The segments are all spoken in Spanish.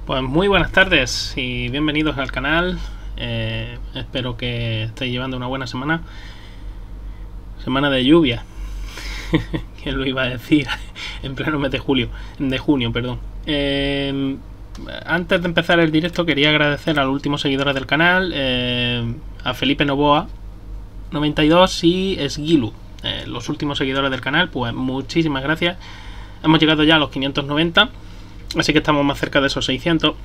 Pues muy buenas tardes y bienvenidos al canal. Espero que estéis llevando una buena semana. Semana de lluvia. ¿Quién lo iba a decir? En pleno mes de junio, perdón. Antes de empezar el directo quería agradecer a los últimos seguidores del canal, a Felipe Novoa 92 y Esguilu, los últimos seguidores del canal. Pues muchísimas gracias. Hemos llegado ya a los 590. Así que estamos más cerca de esos 600.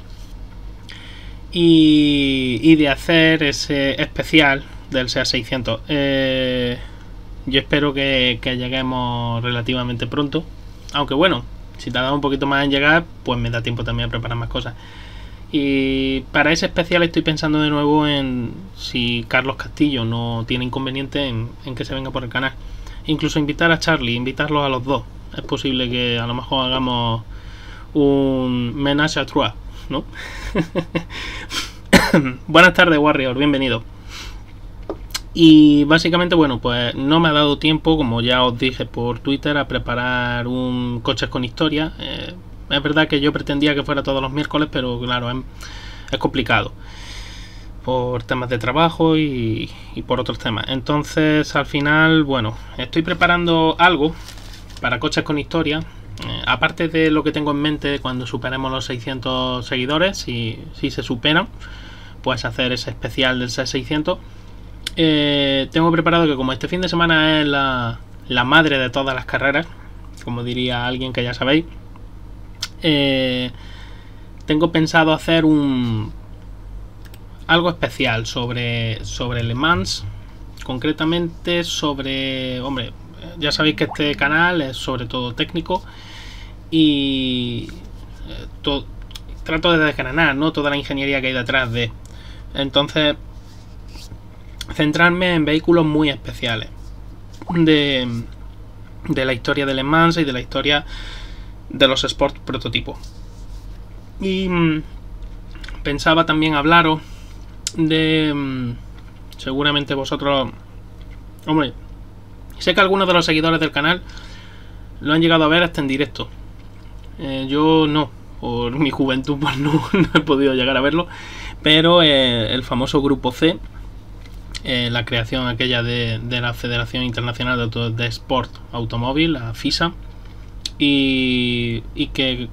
Y de hacer ese especial del SEA 600. Yo espero que lleguemos relativamente pronto. Aunque bueno, si tarda un poquito más en llegar, pues me da tiempo también a preparar más cosas. Y para ese especial estoy pensando de nuevo en si Carlos Castillo no tiene inconveniente en que se venga por el canal. Incluso invitar a Charlie, invitarlos a los dos. Es posible que a lo mejor hagamos un menage à trois, ¿no? Buenas tardes, Warrior, bienvenido. Y básicamente, bueno, pues no me ha dado tiempo, como ya os dije por Twitter, a preparar un coches con historia. Es verdad que yo pretendía que fuera todos los miércoles, pero claro, es complicado por temas de trabajo y por otros temas. Entonces, al final, bueno, estoy preparando algo para coches con historia. Aparte de lo que tengo en mente cuando superemos los 600 seguidores, si se superan, pues hacer ese especial del 600. Tengo preparado que como este fin de semana es la madre de todas las carreras, como diría alguien que ya sabéis, tengo pensado hacer algo especial sobre Le Mans, concretamente sobre, hombre, ya sabéis que este canal es sobre todo técnico y trato de desgranar, ¿no?, toda la ingeniería que hay detrás de. Entonces, centrarme en vehículos muy especiales de la historia de Le Mans y de la historia de los Sport prototipos. Y pensaba también hablaros de seguramente vosotros, hombre, sé que algunos de los seguidores del canal lo han llegado a ver hasta en directo. Yo no, por mi juventud pues no he podido llegar a verlo. Pero el famoso Grupo C, la creación aquella de la Federación Internacional de Sport Automóvil, la FISA, y que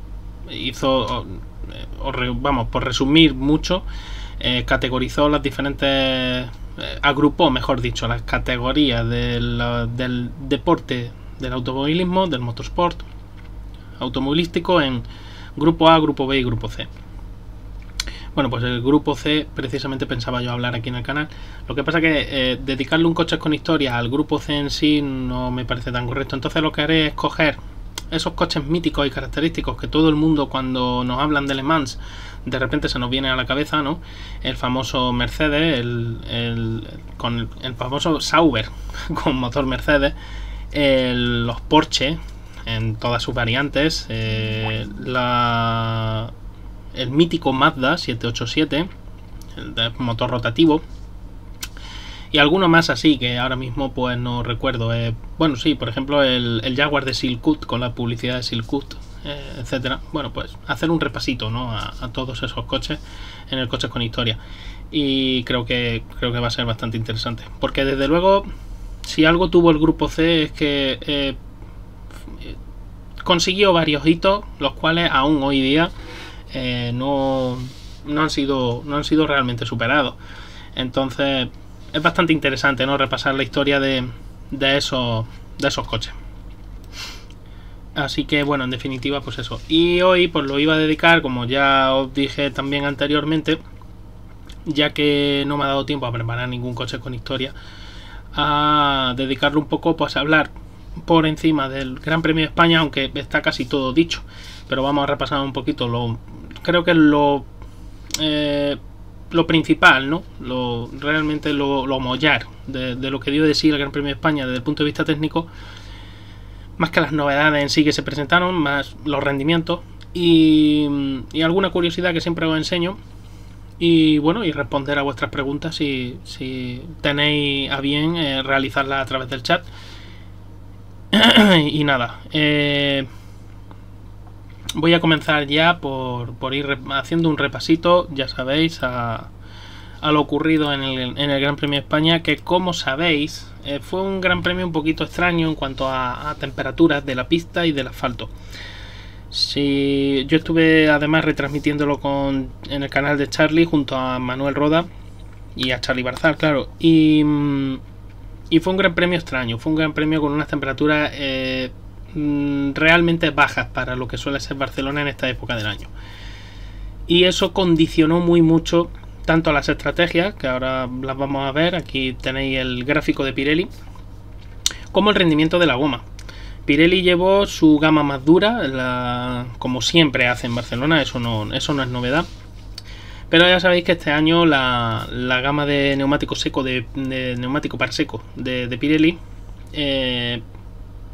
hizo, vamos, por resumir mucho, categorizó las diferentes, agrupó, mejor dicho, las categorías del deporte del automovilismo, del motorsport automovilístico, en Grupo A, Grupo B y Grupo C. Bueno, pues el Grupo C precisamente pensaba yo hablar aquí en el canal. Lo que pasa que dedicarle un coches con historia al Grupo C en sí no me parece tan correcto. Entonces lo que haré es coger esos coches míticos y característicos que todo el mundo, cuando nos hablan de Le Mans, de repente se nos viene a la cabeza, ¿no? El famoso Mercedes, con el famoso Sauber con motor Mercedes, los Porsche en todas sus variantes, el mítico Mazda 787, el de motor rotativo, y alguno más así que ahora mismo pues no recuerdo. Bueno, sí, por ejemplo el Jaguar de Silkwood, con la publicidad de Silkwood, etcétera. Bueno, pues hacer un repasito, ¿no?, a todos esos coches en el Coches con Historia, y creo que va a ser bastante interesante, porque desde luego, si algo tuvo el Grupo C es que consiguió varios hitos, los cuales aún hoy día no han sido realmente superados. Entonces es bastante interesante, ¿no?, repasar la historia de esos coches. Así que bueno, en definitiva, pues eso. Y hoy pues lo iba a dedicar, como ya os dije también anteriormente, ya que no me ha dado tiempo a preparar ningún coche con historia, a dedicarlo un poco pues a hablar por encima del Gran Premio de España, aunque está casi todo dicho, pero vamos a repasar un poquito creo que lo principal, ¿no?, realmente lo mollar de lo que dio de sí el Gran Premio de España desde el punto de vista técnico, más que las novedades en sí que se presentaron, más los rendimientos y alguna curiosidad que siempre os enseño, y bueno, y responder a vuestras preguntas si tenéis a bien realizarlas a través del chat. Y nada, voy a comenzar ya por ir haciendo un repasito, ya sabéis, a lo ocurrido en el Gran Premio de España, que como sabéis fue un Gran Premio un poquito extraño en cuanto a temperaturas de la pista y del asfalto. Sí, yo estuve además retransmitiéndolo en el canal de Charlie junto a Manuel Roda y a Charlie Barzal, claro, y fue un Gran Premio extraño, fue un Gran Premio con unas temperaturas realmente bajas para lo que suele ser Barcelona en esta época del año, y eso condicionó muy mucho tanto las estrategias, que ahora las vamos a ver, aquí tenéis el gráfico de Pirelli, como el rendimiento de la goma. Pirelli llevó su gama más dura, como siempre hace en Barcelona, eso no es novedad. Pero ya sabéis que este año la gama de neumático seco, de neumático para seco de Pirelli,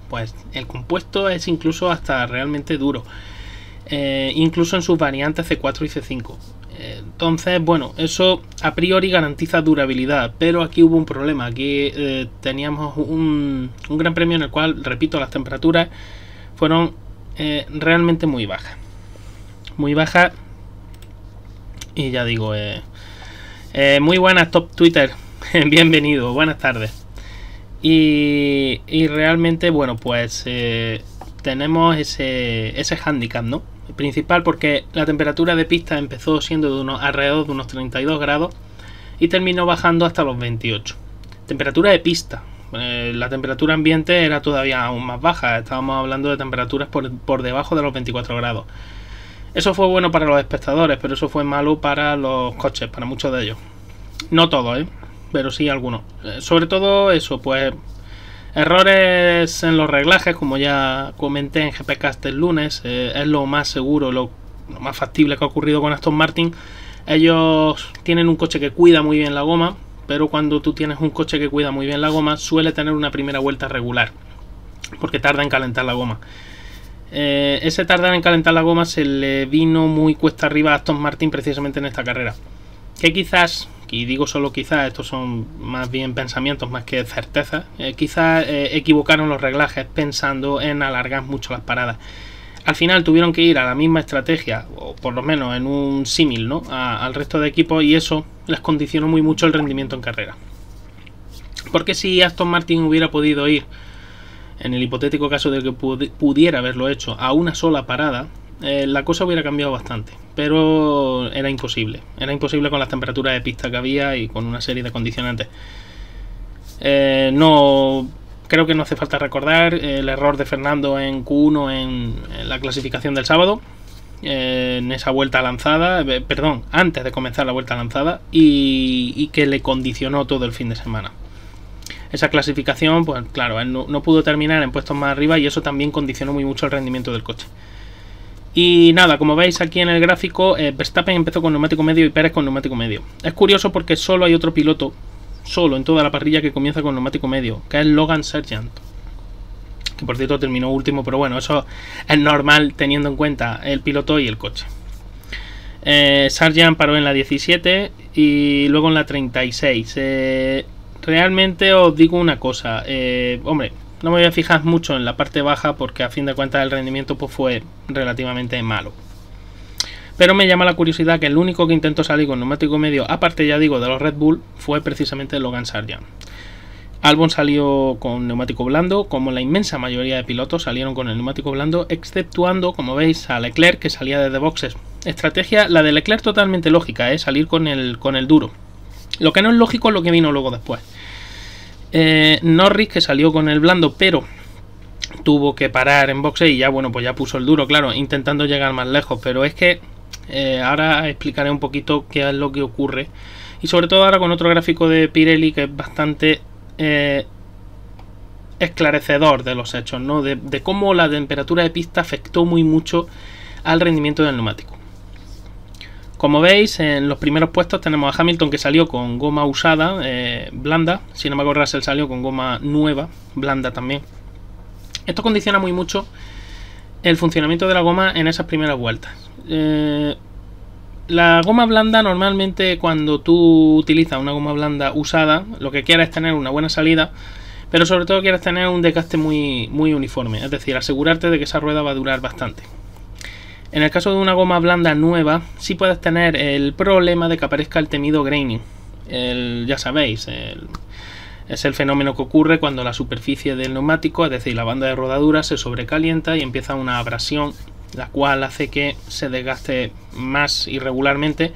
pues el compuesto es incluso hasta realmente duro, incluso en sus variantes C4 y C5. Entonces, bueno, eso a priori garantiza durabilidad, pero aquí hubo un problema. Aquí teníamos un Gran Premio en el cual, repito, las temperaturas fueron realmente muy bajas. Muy bajas. Y ya digo, muy buenas, Top Twitter. Bienvenido, buenas tardes. Y realmente, bueno, pues tenemos ese hándicap, ¿no? Principal, porque la temperatura de pista empezó siendo de alrededor de unos 32 grados y terminó bajando hasta los 28. Temperatura de pista. La temperatura ambiente era todavía aún más baja. Estábamos hablando de temperaturas por debajo de los 24 grados. Eso fue bueno para los espectadores, pero eso fue malo para los coches, para muchos de ellos. No todos, pero sí algunos. Sobre todo eso, pues errores en los reglajes, como ya comenté en GPcast el lunes, es lo más seguro, lo más factible que ha ocurrido con Aston Martin. Ellos tienen un coche que cuida muy bien la goma, pero cuando tú tienes un coche que cuida muy bien la goma, suele tener una primera vuelta regular, porque tarda en calentar la goma. Ese tardar en calentar la goma se le vino muy cuesta arriba a Aston Martin precisamente en esta carrera. Que quizás, y digo solo quizás, estos son más bien pensamientos más que certezas, quizás equivocaron los reglajes pensando en alargar mucho las paradas. Al final tuvieron que ir a la misma estrategia, o por lo menos en un símil, ¿no?, al resto de equipos, y eso les condicionó muy mucho el rendimiento en carrera. Porque si Aston Martin hubiera podido ir, en el hipotético caso de que pudiera haberlo hecho, a una sola parada, la cosa hubiera cambiado bastante, pero era imposible con las temperaturas de pista que había y con una serie de condicionantes. No creo que no hace falta recordar el error de Fernando en Q1 en la clasificación del sábado, en esa vuelta lanzada, perdón, antes de comenzar la vuelta lanzada, y que le condicionó todo el fin de semana. Esa clasificación, pues claro, él no pudo terminar en puestos más arriba, y eso también condicionó muy mucho el rendimiento del coche. Y nada, como veis aquí en el gráfico, Verstappen empezó con neumático medio y Pérez con neumático medio. Es curioso porque solo hay otro piloto, solo en toda la parrilla, que comienza con neumático medio, que es Logan Sargent, que por cierto terminó último, pero bueno, eso es normal teniendo en cuenta el piloto y el coche. Sargent paró en la 17 y luego en la 36. Realmente os digo una cosa, hombre, no me voy a fijar mucho en la parte baja porque a fin de cuentas el rendimiento pues fue relativamente malo. Pero me llama la curiosidad que el único que intentó salir con neumático medio, aparte ya digo de los Red Bull, fue precisamente Logan Sargent. Albon salió con neumático blando, como la inmensa mayoría de pilotos salieron con el neumático blando, exceptuando, como veis, a Leclerc, que salía desde boxes. Estrategia, la de Leclerc, totalmente lógica, salir con el duro. Lo que no es lógico es lo que vino luego después. Norris, que salió con el blando, pero tuvo que parar en boxe y ya, bueno, pues ya puso el duro, claro, intentando llegar más lejos. Pero es que ahora explicaré un poquito qué es lo que ocurre, y sobre todo ahora con otro gráfico de Pirelli que es bastante esclarecedor de los hechos, ¿no? De cómo la temperatura de pista afectó muy mucho al rendimiento del neumático. Como veis, en los primeros puestos tenemos a Hamilton, que salió con goma usada, blanda. Sin embargo, Russell salió con goma nueva, blanda también. Esto condiciona muy mucho el funcionamiento de la goma en esas primeras vueltas. La goma blanda, normalmente cuando tú utilizas una goma blanda usada, lo que quieres es tener una buena salida, pero sobre todo quieres tener un desgaste muy uniforme, es decir, asegurarte de que esa rueda va a durar bastante. En el caso de una goma blanda nueva, sí puedes tener el problema de que aparezca el temido graining. Ya sabéis, es el fenómeno que ocurre cuando la superficie del neumático, es decir, la banda de rodadura, se sobrecalienta y empieza una abrasión, la cual hace que se desgaste más irregularmente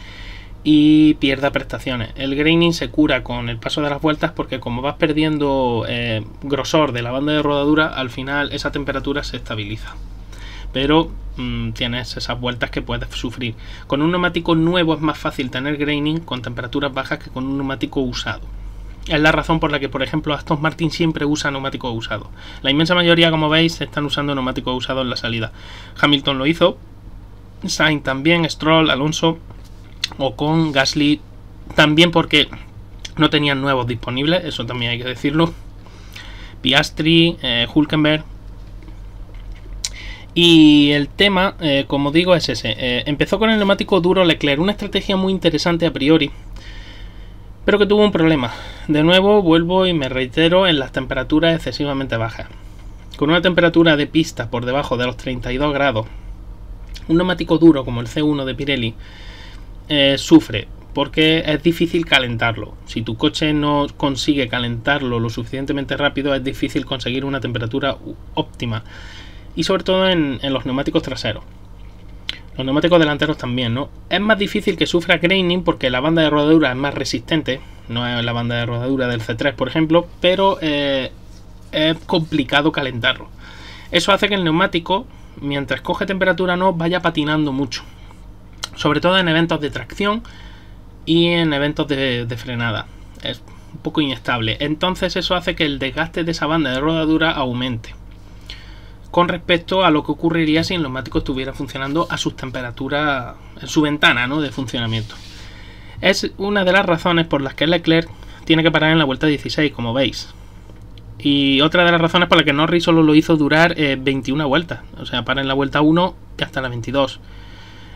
y pierda prestaciones. El graining se cura con el paso de las vueltas porque como vas perdiendo grosor de la banda de rodadura, al final esa temperatura se estabiliza. Pero tienes esas vueltas que puedes sufrir. Con un neumático nuevo es más fácil tener graining con temperaturas bajas que con un neumático usado. Es la razón por la que, por ejemplo, Aston Martin siempre usa neumáticos usados. La inmensa mayoría, como veis, están usando neumáticos usados en la salida. Hamilton lo hizo, Sainz también, Stroll, Alonso, Ocon, Gasly también, porque no tenían nuevos disponibles, eso también hay que decirlo. Piastri, Hülkenberg. Y el tema, como digo, es ese. Empezó con el neumático duro Leclerc, una estrategia muy interesante a priori, pero que tuvo un problema. De nuevo, vuelvo y me reitero en las temperaturas excesivamente bajas. Con una temperatura de pista por debajo de los 32 grados, un neumático duro como el C1 de Pirelli sufre, porque es difícil calentarlo. Si tu coche no consigue calentarlo lo suficientemente rápido, es difícil conseguir una temperatura óptima. Y sobre todo en los neumáticos traseros. Los neumáticos delanteros también, ¿no? Es más difícil que sufra graining porque la banda de rodadura es más resistente. No es la banda de rodadura del C3, por ejemplo, pero es complicado calentarlo. Eso hace que el neumático, mientras coge temperatura, no vaya patinando mucho. Sobre todo en eventos de tracción y en eventos de frenada. Es un poco inestable. Entonces eso hace que el desgaste de esa banda de rodadura aumente con respecto a lo que ocurriría si el neumático estuviera funcionando a sus temperaturas, en su ventana, ¿no?, de funcionamiento. Es una de las razones por las que Leclerc tiene que parar en la vuelta 16, como veis. Y otra de las razones por las que Norris solo lo hizo durar 21 vueltas. O sea, para en la vuelta 1 y hasta la 22.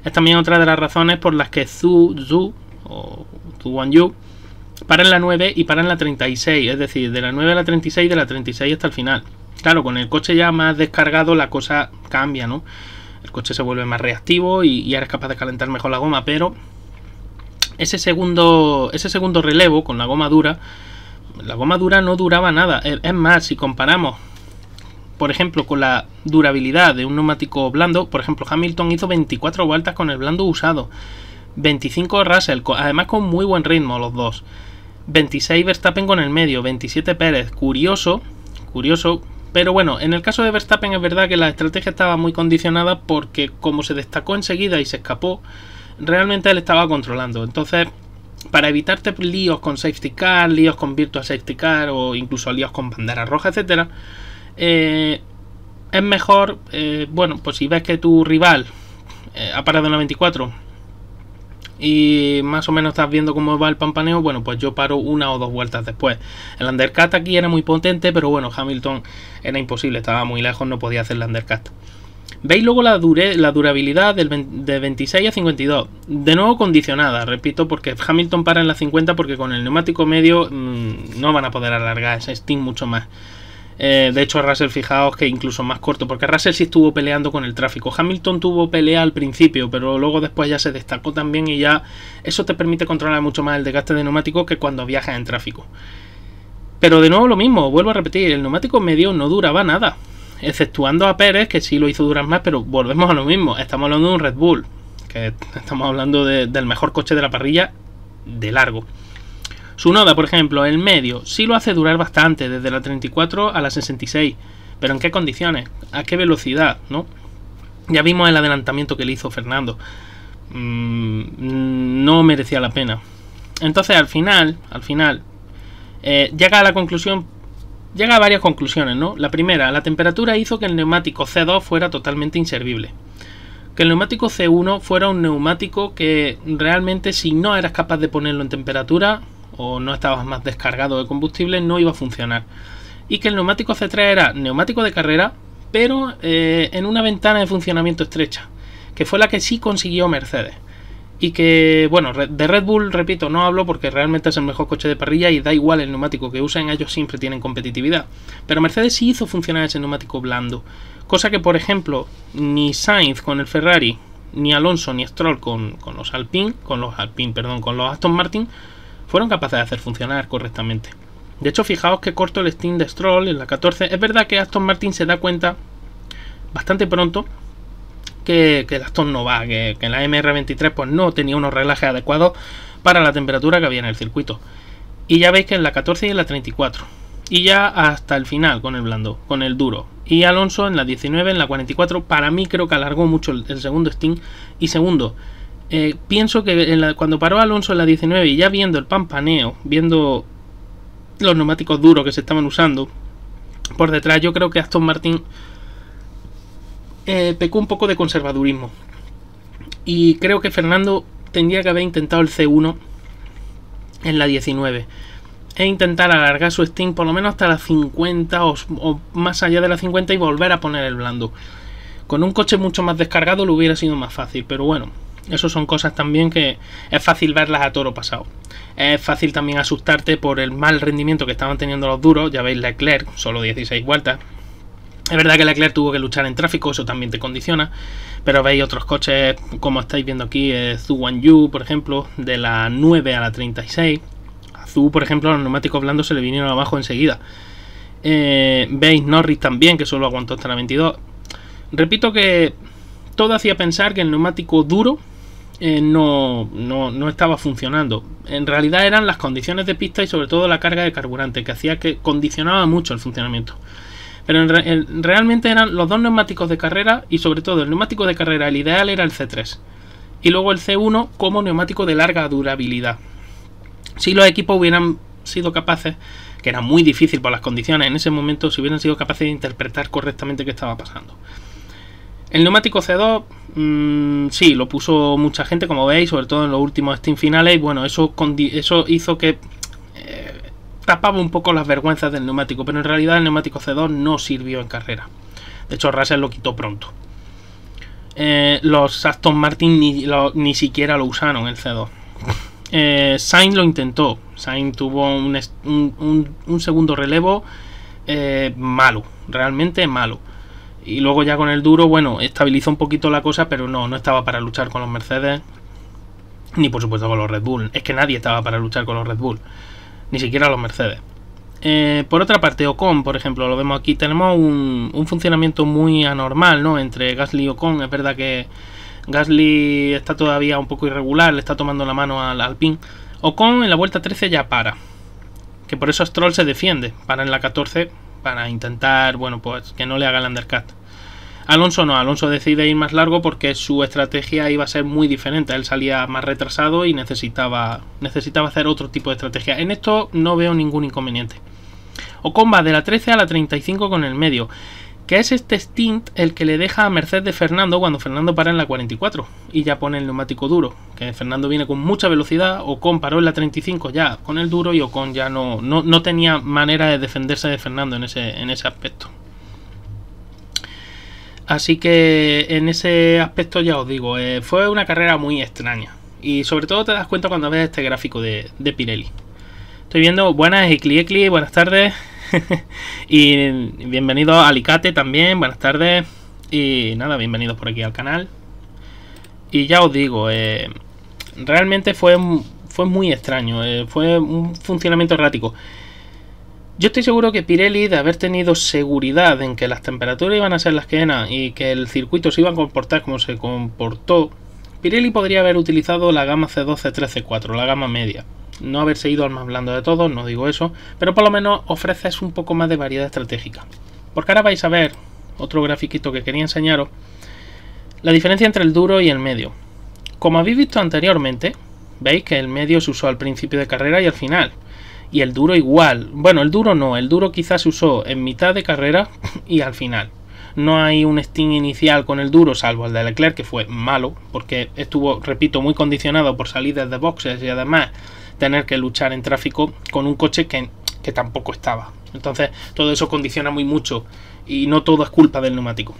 Es también otra de las razones por las que Zhu o Zhu Guanyu para en la 9 y para en la 36. Es decir, de la 9 a la 36 y de la 36 hasta el final. Claro, con el coche ya más descargado la cosa cambia, ¿no? El coche se vuelve más reactivo y eres capaz de calentar mejor la goma, pero ese segundo relevo con la goma dura no duraba nada. Es más, si comparamos, por ejemplo, con la durabilidad de un neumático blando, por ejemplo, Hamilton hizo 24 vueltas con el blando usado, 25 Russell, además con muy buen ritmo los dos, 26 Verstappen con el medio, 27 Pérez, curioso, pero bueno, en el caso de Verstappen es verdad que la estrategia estaba muy condicionada porque como se destacó enseguida y se escapó, realmente él estaba controlando. Entonces, para evitarte líos con safety car, líos con virtual safety car o incluso líos con bandera roja, etcétera, es mejor, bueno, pues si ves que tu rival ha parado en la 24 y más o menos estás viendo cómo va el pampaneo, bueno, pues yo paro una o dos vueltas después. El undercut aquí era muy potente, pero bueno, Hamilton era imposible, estaba muy lejos, no podía hacer el undercut. Veis luego la durabilidad de 26 a 52, de nuevo condicionada, repito, porque Hamilton para en la 50 porque con el neumático medio no van a poder alargar ese stint mucho más. De hecho, Russell, fijaos que incluso más corto, porque Russell sí estuvo peleando con el tráfico. Hamilton tuvo pelea al principio, pero luego después ya se destacó también y ya eso te permite controlar mucho más el desgaste de neumático que cuando viajas en tráfico. Pero de nuevo lo mismo, vuelvo a repetir, el neumático medio no duraba nada, exceptuando a Pérez, que sí lo hizo durar más, pero volvemos a lo mismo, estamos hablando de un Red Bull, que estamos hablando del mejor coche de la parrilla de largo. Tsunoda, por ejemplo, el medio, sí lo hace durar bastante, desde la 34 a la 66. Pero ¿en qué condiciones? ¿A qué velocidad? ¿No? Ya vimos el adelantamiento que le hizo Fernando. No merecía la pena. Entonces, al final, llega a la conclusión, llega a varias conclusiones, ¿no? La primera, la temperatura hizo que el neumático C2 fuera totalmente inservible. Que el neumático C1 fuera un neumático que realmente, si no eras capaz de ponerlo en temperatura o no estabas más descargado de combustible, no iba a funcionar. Y que el neumático C3 era neumático de carrera, pero en una ventana de funcionamiento estrecha, que fue la que sí consiguió Mercedes. Y que, bueno, de Red Bull, repito, no hablo porque realmente es el mejor coche de parrilla y da igual el neumático que usen, ellos siempre tienen competitividad. Pero Mercedes sí hizo funcionar ese neumático blando, cosa que, por ejemplo, ni Sainz con el Ferrari ni Alonso ni Stroll con los Aston Martin fueron capaces de hacer funcionar correctamente. De hecho, fijaos que corto el stint de Stroll en la 14. Es verdad que Aston Martin se da cuenta bastante pronto que el Aston no va, que la MR23 pues no tenía unos reglajes adecuados para la temperatura que había en el circuito. Y ya veis que en la 14 y en la 34. Y ya hasta el final con el blando, con el duro. Y Alonso en la 19, en la 44, para mí creo que alargó mucho el segundo stint. Y segundo, pienso que cuando paró Alonso en la 19 y ya viendo el pampaneo, viendo los neumáticos duros que se estaban usando por detrás, yo creo que Aston Martin pecó un poco de conservadurismo. Y creo que Fernando tendría que haber intentado el C1 en la 19 e intentar alargar su stint por lo menos hasta la 50 o más allá de la 50 y volver a poner el blando. Con un coche mucho más descargado lo hubiera sido más fácil, pero bueno, eso son cosas también que es fácil verlas a toro pasado. Es fácil también asustarte por el mal rendimiento que estaban teniendo los duros. Ya veis Leclerc, solo 16 vueltas. Es verdad que Leclerc tuvo que luchar en tráfico, eso también te condiciona, pero veis otros coches, como estáis viendo aquí, Zhou Guanyu, por ejemplo, de la 9 a la 36. A Zhou, por ejemplo, los neumáticos blandos se le vinieron abajo enseguida. Veis Norris también, que solo aguantó hasta la 22. Repito que todo hacía pensar que el neumático duro no estaba funcionando. En realidad eran las condiciones de pista y sobre todo la carga de carburante, que hacía que condicionaba mucho el funcionamiento. Pero realmente eran los dos neumáticos de carrera, y sobre todo el neumático de carrera, el ideal era el C3. Y luego el C1 como neumático de larga durabilidad. Si los equipos hubieran sido capaces, que era muy difícil por las condiciones en ese momento, si hubieran sido capaces de interpretar correctamente qué estaba pasando. El neumático C2, sí, lo puso mucha gente, como veis, sobre todo en los últimos stint finales, y bueno, eso hizo que tapaba un poco las vergüenzas del neumático, pero en realidad el neumático C2 no sirvió en carrera. De hecho, Russell lo quitó pronto. Los Aston Martin ni siquiera lo usaron el C2. Sainz lo intentó. Sainz tuvo un segundo relevo malo, realmente malo. Y luego ya con el duro, bueno, estabilizó un poquito la cosa, pero no estaba para luchar con los Mercedes, ni por supuesto con los Red Bull. Es que nadie estaba para luchar con los Red Bull, ni siquiera los Mercedes. Por otra parte, Ocon, por ejemplo, lo vemos aquí, tenemos un funcionamiento muy anormal, ¿no?, entre Gasly y Ocon. Es verdad que Gasly está todavía un poco irregular, le está tomando la mano al Alpine. Ocon en la vuelta 13 ya para, que por eso Stroll se defiende, para en la 14 para intentar, bueno, pues que no le haga el undercut. Alonso no, Alonso decide ir más largo porque su estrategia iba a ser muy diferente. Él salía más retrasado y necesitaba hacer otro tipo de estrategia. En esto no veo ningún inconveniente. Ocon va de la 13 a la 35 con el medio, que es este stint el que le deja a merced de Fernando cuando Fernando para en la 44 y ya pone el neumático duro, que Fernando viene con mucha velocidad. Ocon paró en la 35 ya con el duro y Ocon ya no tenía manera de defenderse de Fernando en ese aspecto. Así que en ese aspecto ya os digo, fue una carrera muy extraña, y sobre todo te das cuenta cuando ves este gráfico de Pirelli. Estoy viendo, buenas Ecli, buenas tardes. Y bienvenido a Alicate también, buenas tardes. Y nada, bienvenidos por aquí al canal. Y ya os digo, realmente fue muy extraño, fue un funcionamiento errático. Yo estoy seguro que Pirelli, de haber tenido seguridad en que las temperaturas iban a ser las que eran y que el circuito se iba a comportar como se comportó, Pirelli podría haber utilizado la gama C2, C3, C4, la gama media. No haberse ido al más blando de todos, no digo eso, pero por lo menos ofreces un poco más de variedad estratégica. Porque ahora vais a ver otro grafiquito que quería enseñaros, la diferencia entre el duro y el medio. Como habéis visto anteriormente, veis que el medio se usó al principio de carrera y al final. Y el duro igual. Bueno, el duro no, el duro quizás se usó en mitad de carrera y al final. No hay un stint inicial con el duro, salvo el de Leclerc, que fue malo, porque estuvo, repito, muy condicionado por salidas de boxes y además tener que luchar en tráfico con un coche que tampoco estaba. Entonces todo eso condiciona muy mucho y no todo es culpa del neumático.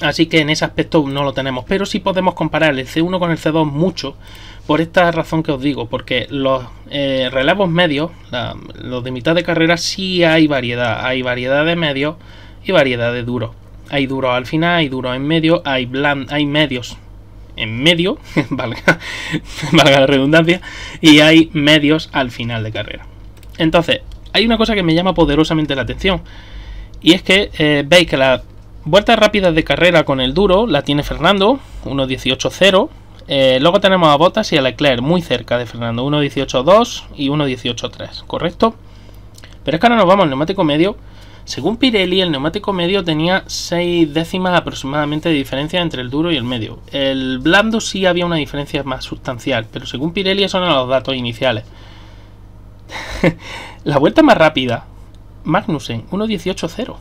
Así que en ese aspecto no lo tenemos, pero sí podemos comparar el C1 con el C2 mucho, por esta razón que os digo, porque los relevos medios, los de mitad de carrera, sí hay variedad de medios y variedad de duros. Hay duros al final, hay duros en medio, hay medios en medio, valga la redundancia, y hay medios al final de carrera. Entonces, hay una cosa que me llama poderosamente la atención, y es que veis que las vueltas rápidas de carrera con el duro la tiene Fernando, 1.18.0. Luego tenemos a Bottas y a Leclerc muy cerca de Fernando, 1.18.2 y 1.18.3, ¿correcto? Pero es que ahora nos vamos al neumático medio. Según Pirelli, el neumático medio tenía 6 décimas aproximadamente de diferencia entre el duro y el medio. El blando sí había una diferencia más sustancial, pero según Pirelli esos eran los datos iniciales. La vuelta más rápida, Magnussen, 1.18.0.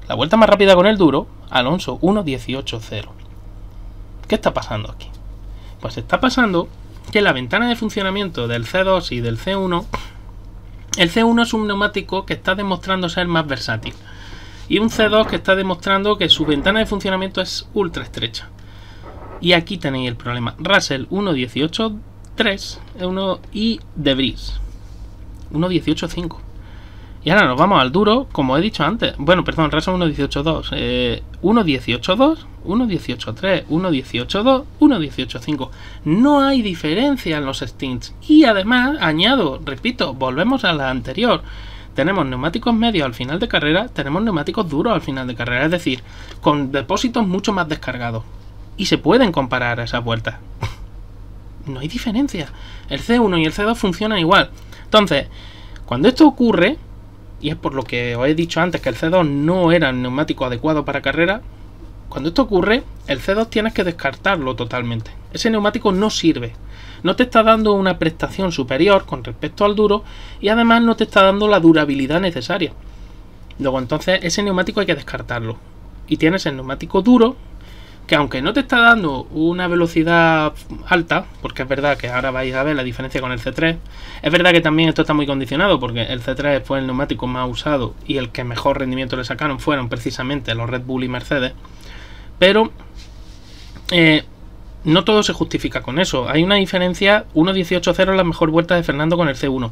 La vuelta más rápida con el duro, Alonso, 1.18.0. ¿Qué está pasando aquí? Pues está pasando que la ventana de funcionamiento del C2 y del C1, el C1 es un neumático que está demostrando ser más versátil, y un C2 que está demostrando que su ventana de funcionamiento es ultra estrecha. Y aquí tenéis el problema. Russell 1.18.3 y De Vries 1.18.5. Y ahora nos vamos al duro, como he dicho antes. Bueno, perdón, Russell 1.18.2, 1.18.2, 1.18.3, 1.18.2, 1.18.5. No hay diferencia en los stints. Y además, añado, repito, volvemos a la anterior. Tenemos neumáticos medios al final de carrera, tenemos neumáticos duros al final de carrera. Es decir, con depósitos mucho más descargados. Y se pueden comparar a esas vueltas. No hay diferencia. El C1 y el C2 funcionan igual. Entonces, cuando esto ocurre, y es por lo que os he dicho antes que el C2 no era el neumático adecuado para carrera, cuando esto ocurre, el C2 tienes que descartarlo totalmente. Ese neumático no sirve. No te está dando una prestación superior con respecto al duro, y además no te está dando la durabilidad necesaria. Luego entonces ese neumático hay que descartarlo. Y tienes el neumático duro, que aunque no te está dando una velocidad alta, porque es verdad que ahora vais a ver la diferencia con el C3, es verdad que también esto está muy condicionado, porque el C3 fue el neumático más usado y el que mejor rendimiento le sacaron fueron precisamente los Red Bull y Mercedes, pero no todo se justifica con eso. Hay una diferencia. 1.18.0 es la mejor vuelta de Fernando con el C1.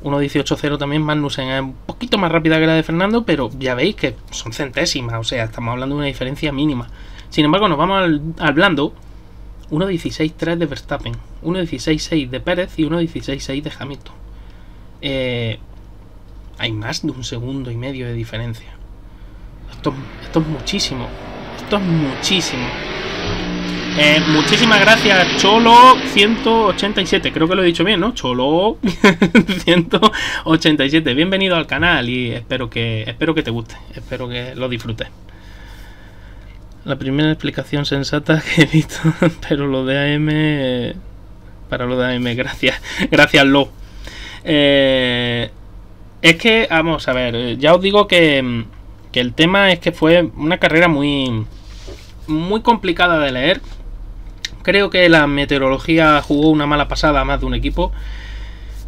1.18.0 también Magnussen es un poquito más rápida que la de Fernando, pero ya veis que son centésimas, o sea, estamos hablando de una diferencia mínima. Sin embargo, nos vamos al blando. 1.16.3 de Verstappen, 1.16.6 de Pérez y 1.16.6 de Hamilton. Hay más de 1,5 segundos de diferencia. Esto es muchísimo. Esto es muchísimo. Muchísimas gracias, Cholo 187. Creo que lo he dicho bien, ¿no? Cholo 187. Bienvenido al canal y espero que te guste. Espero que lo disfrutes. La primera explicación sensata que he visto, pero lo de AM... Para lo de AM, gracias. Gracias, Lo. Es que, vamos a ver, ya os digo que el tema es que fue una carrera muy complicada de leer. Creo que la meteorología jugó una mala pasada a más de un equipo,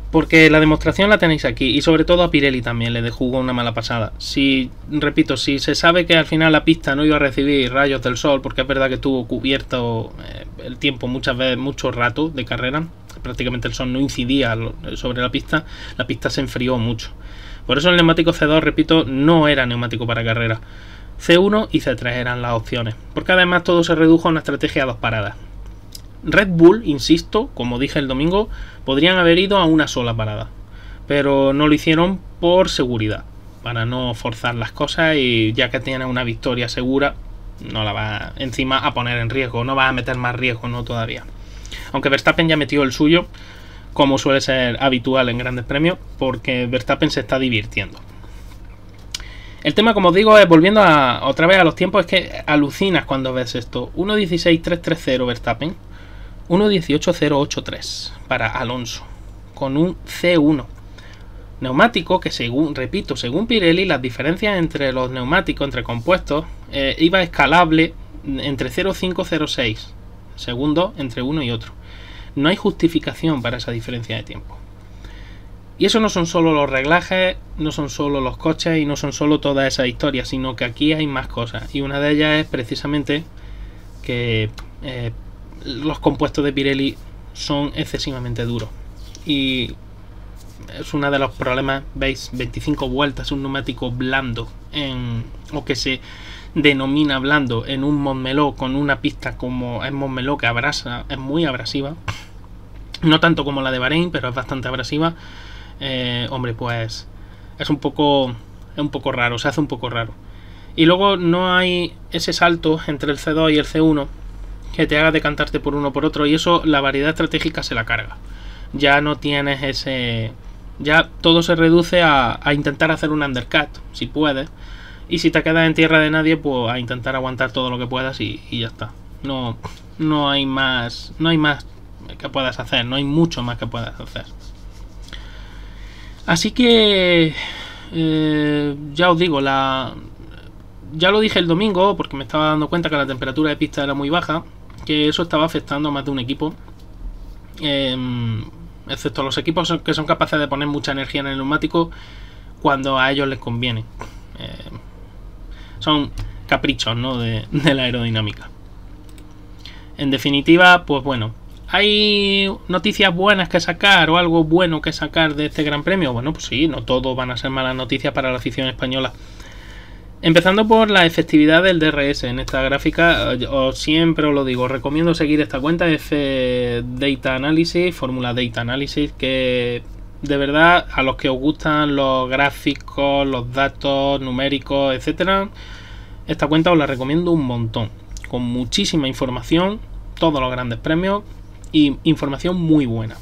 porque la demostración la tenéis aquí, y sobre todo a Pirelli también le jugó una mala pasada. Repito, si se sabe que al final la pista no iba a recibir rayos del sol, porque es verdad que estuvo cubierto el tiempo muchas veces, mucho rato de carrera, prácticamente el sol no incidía sobre la pista se enfrió mucho. Por eso el neumático C2, repito, no era neumático para carrera. C1 y C3 eran las opciones, porque además todo se redujo a una estrategia a 2 paradas. Red Bull, insisto, como dije el domingo, podrían haber ido a una sola parada, pero no lo hicieron por seguridad, para no forzar las cosas, y ya que tienen una victoria segura, no la va encima a poner en riesgo, no va a meter más riesgo, no todavía. Aunque Verstappen ya metió el suyo, como suele ser habitual en grandes premios, porque Verstappen se está divirtiendo. El tema, como os digo, es volviendo otra vez a los tiempos, es que alucinas cuando ves esto. 1.16.330 Verstappen, 1.18.083 para Alonso, con un C1. Neumático que, según Pirelli, las diferencias entre los neumáticos, entre compuestos, iba escalable entre 0.5 y 0.6 segundos entre uno y otro. No hay justificación para esa diferencia de tiempo. Y eso no son solo los reglajes, no son solo los coches y no son solo todas esas historias, sino que aquí hay más cosas. Y una de ellas es precisamente que los compuestos de Pirelli son excesivamente duros. Y es uno de los problemas, veis, 25 vueltas, un neumático blando, o que se denomina blando en un Montmeló con una pista como es Montmeló, que abrasa, es muy abrasiva. No tanto como la de Bahrein, pero es bastante abrasiva. Hombre, pues es un poco raro, se hace un poco raro. Y luego no hay ese salto entre el C2 y el C1 que te haga decantarte por uno o por otro, y eso la variedad estratégica se la carga. Ya no tienes ese... Ya todo se reduce a intentar hacer un undercut, si puedes. Y si te quedas en tierra de nadie, pues a intentar aguantar todo lo que puedas y ya está. No hay más que puedas hacer, no hay mucho más que puedas hacer. Así que ya os digo, ya lo dije el domingo, porque me estaba dando cuenta que la temperatura de pista era muy baja, que eso estaba afectando a más de un equipo, excepto los equipos que son capaces de poner mucha energía en el neumático cuando a ellos les conviene. Son caprichos, ¿no?, de la aerodinámica. En definitiva, pues bueno, ¿hay noticias buenas que sacar o algo bueno que sacar de este Gran Premio? Bueno, pues sí, no todo van a ser malas noticias para la afición española. Empezando por la efectividad del DRS. En esta gráfica, siempre os lo digo, recomiendo seguir esta cuenta F Data Analysis, Fórmula Data Analysis, que de verdad a los que os gustan los gráficos, los datos numéricos, etcétera, esta cuenta os la recomiendo un montón, con muchísima información, todos los grandes premios y información muy buena.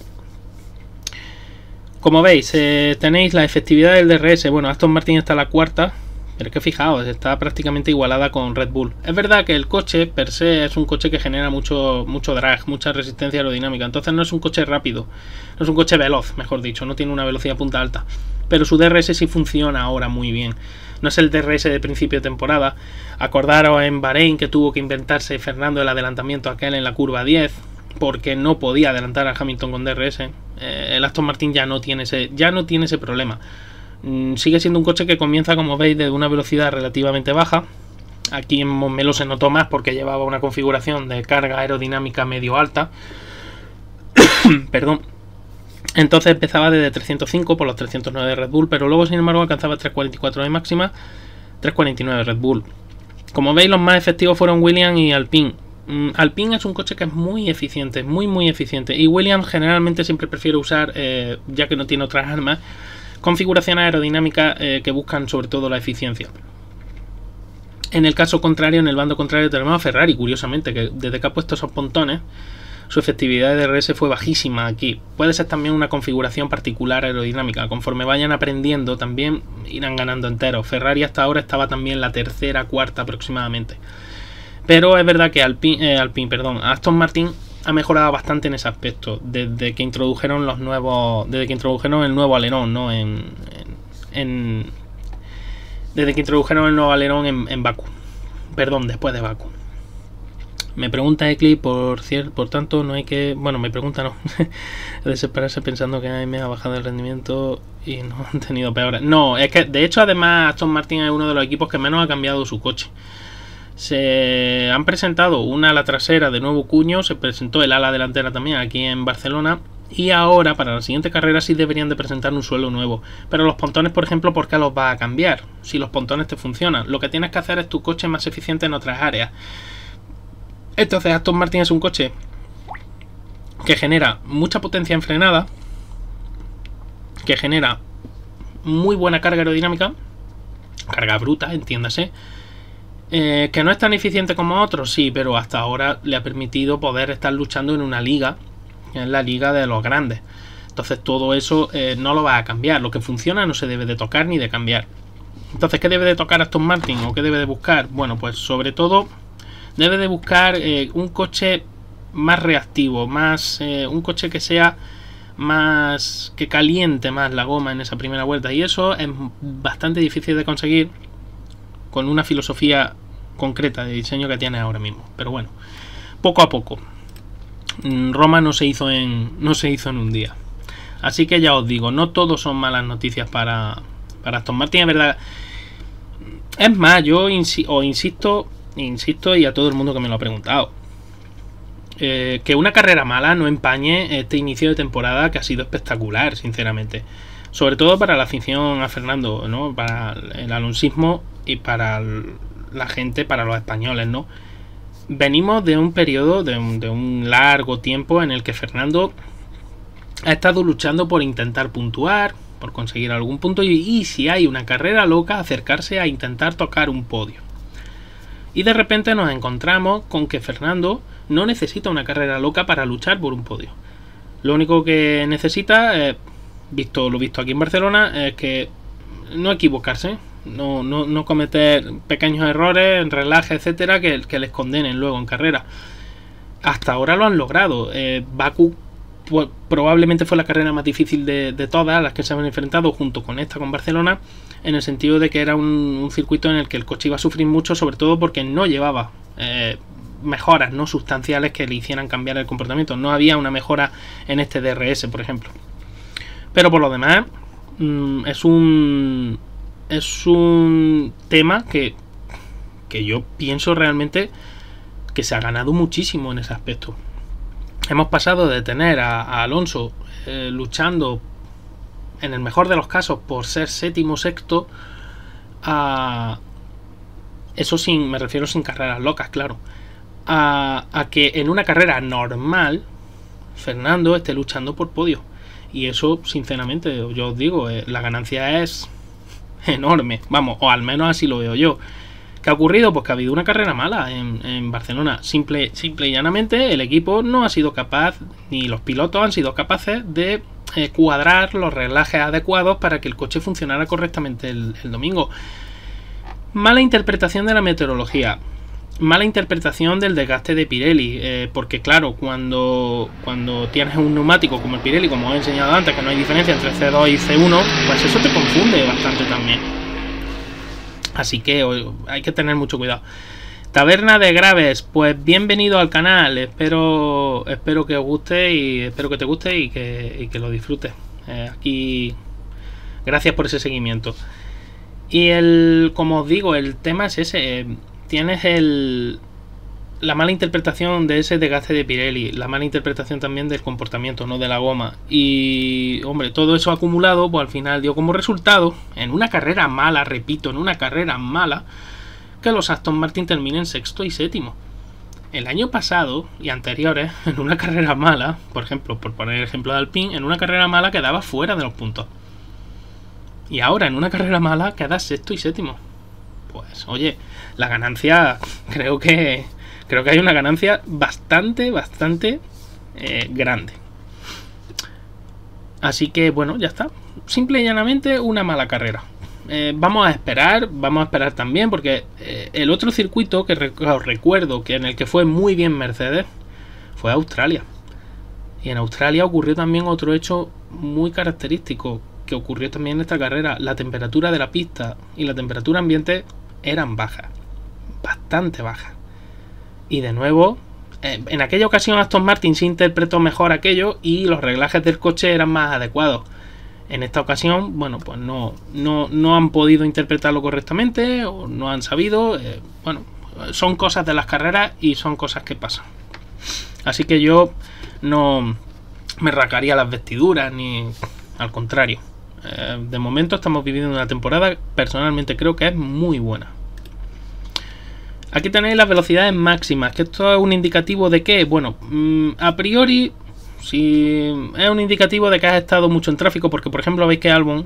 Como veis, tenéis la efectividad del DRS. Bueno, Aston Martin está a la cuarta, pero es que fijaos, está prácticamente igualada con Red Bull. Es verdad que el coche per se es un coche que genera mucho drag, mucha resistencia aerodinámica. Entonces no es un coche rápido, no es un coche veloz, mejor dicho, no tiene una velocidad punta alta. Pero su DRS sí funciona ahora muy bien. No es el DRS de principio de temporada. Acordaros en Bahrein que tuvo que inventarse Fernando el adelantamiento aquel en la curva 10, porque no podía adelantar a Hamilton con DRS. El Aston Martin ya no tiene ese problema. Sigue siendo un coche que comienza, como veis, de una velocidad relativamente baja. Aquí en Montmeló se notó más porque llevaba una configuración de carga aerodinámica medio alta. Perdón. Entonces empezaba desde 305 por los 309 de Red Bull, pero luego sin embargo alcanzaba 344 de máxima, 349 de Red Bull. Como veis, los más efectivos fueron Williams y Alpine. Alpine es un coche que es muy eficiente, muy eficiente, y Williams generalmente siempre prefiere usar, ya que no tiene otras armas, configuraciones aerodinámicas que buscan sobre todo la eficiencia. En el caso contrario, en el bando contrario, tenemos a Ferrari, curiosamente, que desde que ha puesto esos pontones, su efectividad de DRS fue bajísima aquí. Puede ser también una configuración particular aerodinámica. Conforme vayan aprendiendo, también irán ganando enteros. Ferrari hasta ahora estaba también la tercera, cuarta aproximadamente. Pero es verdad que Aston Martin ha mejorado bastante en ese aspecto desde que introdujeron el nuevo alerón, ¿no? Desde que introdujeron el nuevo alerón en Bakú. Perdón, después de Bakú. Me pregunta Eclipse, por tanto, no hay que... Bueno, me pregunta, no. Desesperarse pensando que me ha bajado el rendimiento y no han tenido peores. No, es que, de hecho, además, Aston Martin es uno de los equipos que menos ha cambiado su coche. Se han presentado una ala trasera de nuevo cuño, se presentó el ala delantera también aquí en Barcelona, y ahora para la siguiente carrera sí deberían de presentar un suelo nuevo. Pero los pontones, por ejemplo, ¿por qué los va a cambiar? Si los pontones te funcionan, lo que tienes que hacer es tu coche más eficiente en otras áreas. Entonces Aston Martin es un coche que genera mucha potencia en frenada, que genera muy buena carga aerodinámica, carga bruta, entiéndase, que no es tan eficiente como otros, sí, pero hasta ahora le ha permitido poder estar luchando en una liga, que es la liga de los grandes. Entonces todo eso no lo va a cambiar. Lo que funciona no se debe de tocar ni de cambiar. Entonces, ¿qué debe de tocar Aston Martin o qué debe de buscar? Bueno, pues sobre todo debe de buscar un coche más reactivo, un coche que sea más, que caliente más la goma en esa primera vuelta, y eso es bastante difícil de conseguir con una filosofía concreta de diseño que tiene ahora mismo. Pero bueno, poco a poco. Roma no se hizo en un día. Así que ya os digo, no todos son malas noticias para Aston Martin, es verdad. Es más, yo insisto, y a todo el mundo que me lo ha preguntado, que una carrera mala no empañe este inicio de temporada, que ha sido espectacular, sinceramente. Sobre todo para la afición a Fernando, ¿no? Para el alonsismo y para la gente, para los españoles, ¿no? Venimos de un periodo, de un largo tiempo en el que Fernando ha estado luchando por intentar puntuar, por conseguir algún punto y si hay una carrera loca, acercarse a intentar tocar un podio. Y de repente nos encontramos con que Fernando no necesita una carrera loca para luchar por un podio. Lo único que necesita, lo visto aquí en Barcelona, es que no equivocarse, no cometer pequeños errores en relaje, etcétera, que les condenen luego en carrera. Hasta ahora lo han logrado. Bakú probablemente fue la carrera más difícil de todas las que se han enfrentado, junto con esta, con Barcelona, en el sentido de que era un circuito en el que el coche iba a sufrir mucho, sobre todo porque no llevaba mejoras no sustanciales que le hicieran cambiar el comportamiento. No había una mejora en este DRS, por ejemplo. Pero por lo demás, es un tema que yo pienso realmente que se ha ganado muchísimo en ese aspecto. Hemos pasado de tener a Alonso luchando, en el mejor de los casos, por ser séptimo, sexto, a eso me refiero sin carreras locas, claro, a que en una carrera normal Fernando esté luchando por podio. Y eso, sinceramente, yo os digo, la ganancia es enorme, vamos, o al menos así lo veo yo. ¿Qué ha ocurrido? Pues que ha habido una carrera mala en Barcelona. Simple y llanamente el equipo no ha sido capaz, ni los pilotos han sido capaces de cuadrar los reglajes adecuados para que el coche funcionara correctamente el domingo. Mala interpretación de la meteorología. Mala interpretación del desgaste de Pirelli, porque claro, cuando tienes un neumático como el Pirelli, como he enseñado antes, que no hay diferencia entre C2 y C1, pues eso te confunde bastante también. Así que hay que tener mucho cuidado. Taberna de Graves, pues bienvenido al canal. Espero que os guste y espero que te guste y que lo disfrutes. Aquí, gracias por ese seguimiento. Y como os digo, el tema es ese. Tienes la mala interpretación de ese desgaste de Pirelli, la mala interpretación también del comportamiento, no de la goma. Y, hombre, todo eso acumulado, pues al final dio como resultado, en una carrera mala, repito, en una carrera mala, que los Aston Martin terminen sexto y séptimo. El año pasado y anteriores, en una carrera mala, por ejemplo, por poner el ejemplo de Alpine, en una carrera mala quedaba fuera de los puntos. Y ahora, en una carrera mala, queda sexto y séptimo. Pues, oye, la ganancia, creo que hay una ganancia bastante grande. Así que bueno, ya está. Simple y llanamente una mala carrera. Vamos a esperar también, porque el otro circuito que os recuerdo que en el que fue muy bien Mercedes fue Australia. Y en Australia ocurrió también otro hecho muy característico que ocurrió también en esta carrera. La temperatura de la pista y la temperatura ambiente eran bajas, bastante bajas. Y de nuevo, en aquella ocasión Aston Martin se interpretó mejor aquello y los reglajes del coche eran más adecuados. En esta ocasión, bueno, pues no han podido interpretarlo correctamente o no han sabido. Bueno, son cosas de las carreras y son cosas que pasan. Así que yo no me rasgaría las vestiduras, ni al contrario. De momento estamos viviendo una temporada, personalmente creo que es muy buena. Aquí tenéis las velocidades máximas, que esto es un indicativo de qué. Bueno, a priori, si es un indicativo de que has estado mucho en tráfico, porque por ejemplo veis que Albon,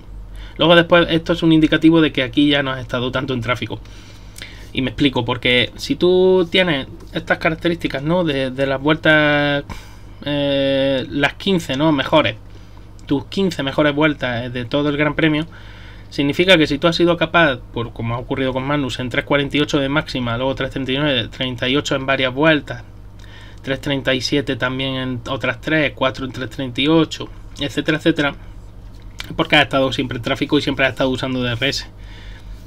luego después esto es un indicativo de que aquí ya no has estado tanto en tráfico. Y me explico, porque si tú tienes estas características, ¿no? De las vueltas, las 15, ¿no? Mejores, tus 15 mejores vueltas de todo el Gran Premio, significa que si tú has sido capaz, como ha ocurrido con Magnus, en 3.48 de máxima, luego 3.39, 38 en varias vueltas, 3.37 también en otras 3, 4 en 3.38, etcétera, etcétera, porque has estado siempre en tráfico y siempre has estado usando DRS.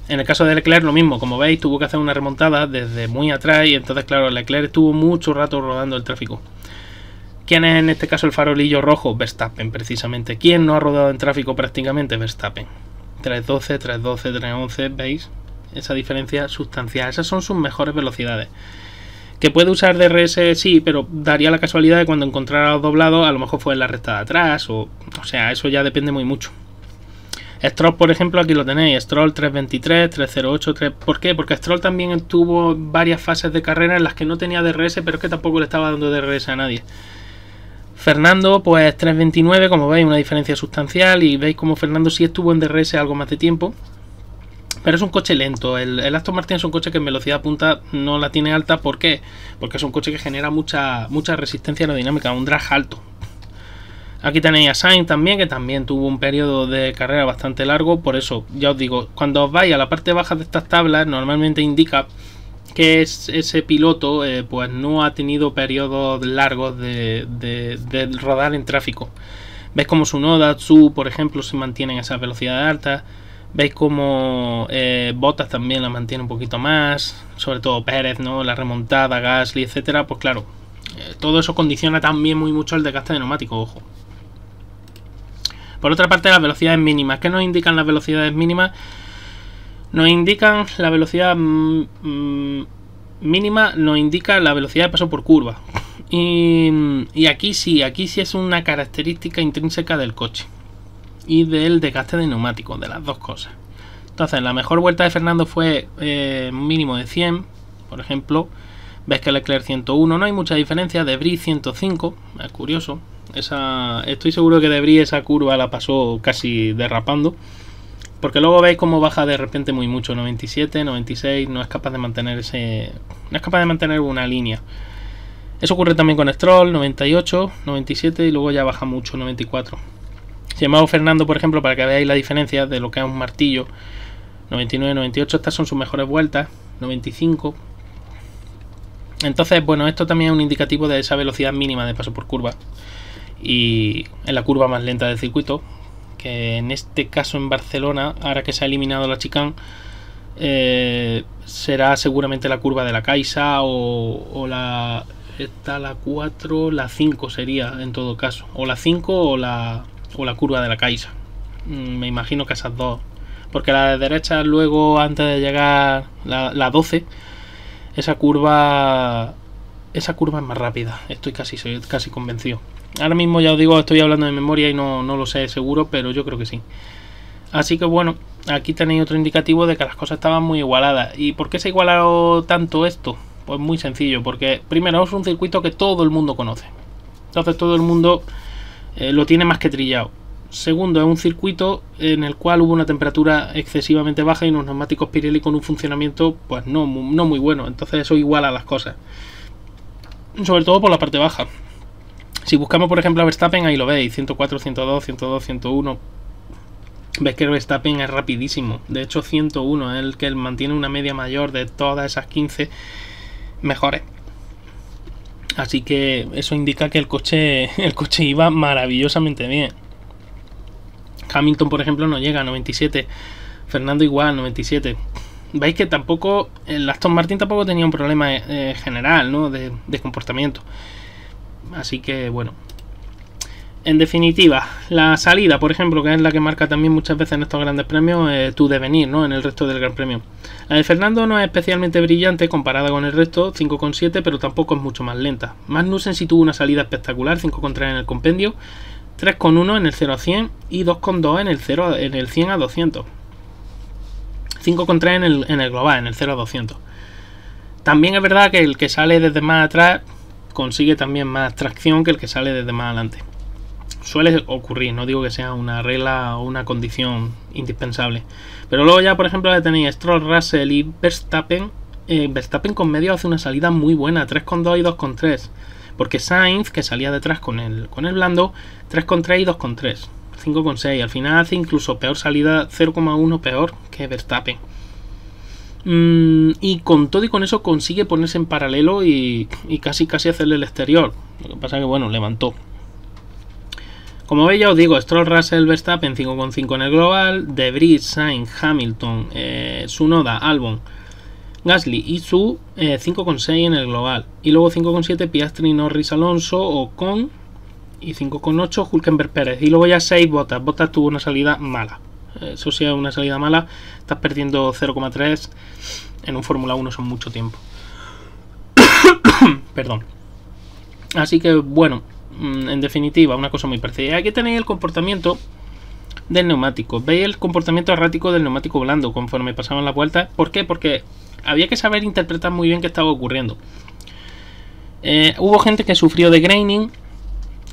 En el caso de Leclerc lo mismo, como veis, tuvo que hacer una remontada desde muy atrás y entonces claro, Leclerc estuvo mucho rato rodando el tráfico. ¿Quién es en este caso el farolillo rojo? Verstappen, precisamente. ¿Quién no ha rodado en tráfico prácticamente? Verstappen. 3.12, 3.12, 3.11, ¿veis? Esa diferencia sustancial. Esas son sus mejores velocidades. ¿Que puede usar DRS? Sí, pero daría la casualidad de cuando encontrara los doblados, a lo mejor fue en la recta de atrás, o sea, eso ya depende muy mucho. Stroll, por ejemplo, aquí lo tenéis, Stroll 3.23, 3.08, 3... ¿Por qué? Porque Stroll también tuvo varias fases de carrera en las que no tenía DRS, pero es que tampoco le estaba dando DRS a nadie. Fernando, pues 3.29, como veis, una diferencia sustancial, y veis como Fernando sí estuvo en DRS algo más de tiempo, pero es un coche lento. El Aston Martin es un coche que en velocidad punta no la tiene alta. ¿Por qué? Porque es un coche que genera mucha resistencia aerodinámica, un drag alto. Aquí tenéis a Sainz también, que también tuvo un periodo de carrera bastante largo. Por eso, ya os digo, cuando os vais a la parte baja de estas tablas, normalmente indica que ese piloto pues no ha tenido periodos largos de rodar en tráfico. Veis como Tsunoda, Tsu, por ejemplo, se mantienen esas velocidades altas. Veis como Bottas también la mantiene un poquito más, sobre todo Pérez, ¿no? La remontada, Gasly, etcétera. Pues claro, todo eso condiciona también muy mucho el desgaste de neumático, ojo. Por otra parte, las velocidades mínimas. ¿Qué nos indican las velocidades mínimas? Nos indican la velocidad mínima, nos indica la velocidad de paso por curva. Y aquí sí es una característica intrínseca del coche y del desgaste de neumáticos, de las dos cosas. Entonces, la mejor vuelta de Fernando fue un mínimo de 100, por ejemplo. Ves que Leclerc 101, no hay mucha diferencia. De Vries 105, es curioso. Estoy seguro que De Vries esa curva la pasó casi derrapando, porque luego veis cómo baja de repente muy mucho. 97, 96, no es capaz de mantener no es capaz de mantener una línea. Eso ocurre también con Stroll, 98, 97 y luego ya baja mucho, 94. Sin embargo, Fernando, por ejemplo, para que veáis la diferencia de lo que es un martillo, 99, 98, estas son sus mejores vueltas, 95. Entonces, bueno, esto también es un indicativo de esa velocidad mínima de paso por curva. Y en la curva más lenta del circuito, que en este caso en Barcelona, ahora que se ha eliminado la chicane, será seguramente la curva de la Caixa o la... Está la 4, la 5 sería en todo caso, o la 5 o la curva de la Caixa. Me imagino que esas dos, porque la de derecha luego, antes de llegar la 12, esa curva es más rápida, estoy casi convencido. Ahora mismo ya os digo, estoy hablando de memoria y no lo sé seguro, pero yo creo que sí. Así que bueno, aquí tenéis otro indicativo de que las cosas estaban muy igualadas. ¿Y por qué se ha igualado tanto esto? Pues muy sencillo, porque primero es un circuito que todo el mundo conoce, entonces todo el mundo lo tiene más que trillado. Segundo, es un circuito en el cual hubo una temperatura excesivamente baja y unos neumáticos Pirelli con un funcionamiento pues no muy bueno, entonces eso iguala las cosas, sobre todo por la parte baja. Si buscamos por ejemplo a Verstappen, ahí lo veis, 104, 102, 102, 101. Ves que Verstappen es rapidísimo, de hecho 101 es el que mantiene una media mayor de todas esas 15 mejores. Así que eso indica que el coche iba maravillosamente bien. Hamilton, por ejemplo, no llega a 97. Fernando igual, 97. Veis que tampoco el Aston Martin tampoco tenía un problema general, ¿no? de comportamiento. Así que bueno. En definitiva, la salida, por ejemplo, que es la que marca también muchas veces en estos grandes premios tu devenir, ¿no? En el resto del Gran Premio. La de Fernando no es especialmente brillante comparada con el resto, 5,7, pero tampoco es mucho más lenta. Magnussen sí tuvo una salida espectacular, 5,3 en el compendio, 3,1 en el 0 a 100 y 2,2 en el 100 a 200. 5,3 en el global, en el 0 a 200. También es verdad que el que sale desde más atrás consigue también más tracción que el que sale desde más adelante. Suele ocurrir, no digo que sea una regla o una condición indispensable. Pero luego ya, por ejemplo, tenéis Stroll, Russell y Verstappen. Verstappen con medio hace una salida muy buena, 3,2 y 2,3. Porque Sainz, que salía detrás con el blando, 3,3 y 2,3. 5,6. Al final hace incluso peor salida, 0,1 peor que Verstappen. Y con todo y con eso consigue ponerse en paralelo y casi hacerle el exterior. Lo que pasa es que, bueno, levantó. Como veis, ya os digo, Stroll, Russell, Verstappen 5,5 en el global, De Vries, Sainz, Hamilton, Tsunoda, Albon, Gasly y Su 5,6 en el global. Y luego 5,7 Piastri, Norris, Alonso, Ocon y 5,8 Hülkenberg, Pérez. Y luego ya 6 Bottas. Bottas tuvo una salida mala. Eso sí es una salida mala. Estás perdiendo 0,3 en un Fórmula 1, son mucho tiempo. Perdón. Así que bueno, en definitiva, una cosa muy parecida. Aquí tenéis el comportamiento del neumático. Veis el comportamiento errático del neumático blando conforme pasaban las vueltas. ¿Por qué? Porque había que saber interpretar muy bien qué estaba ocurriendo. Hubo gente que sufrió de graining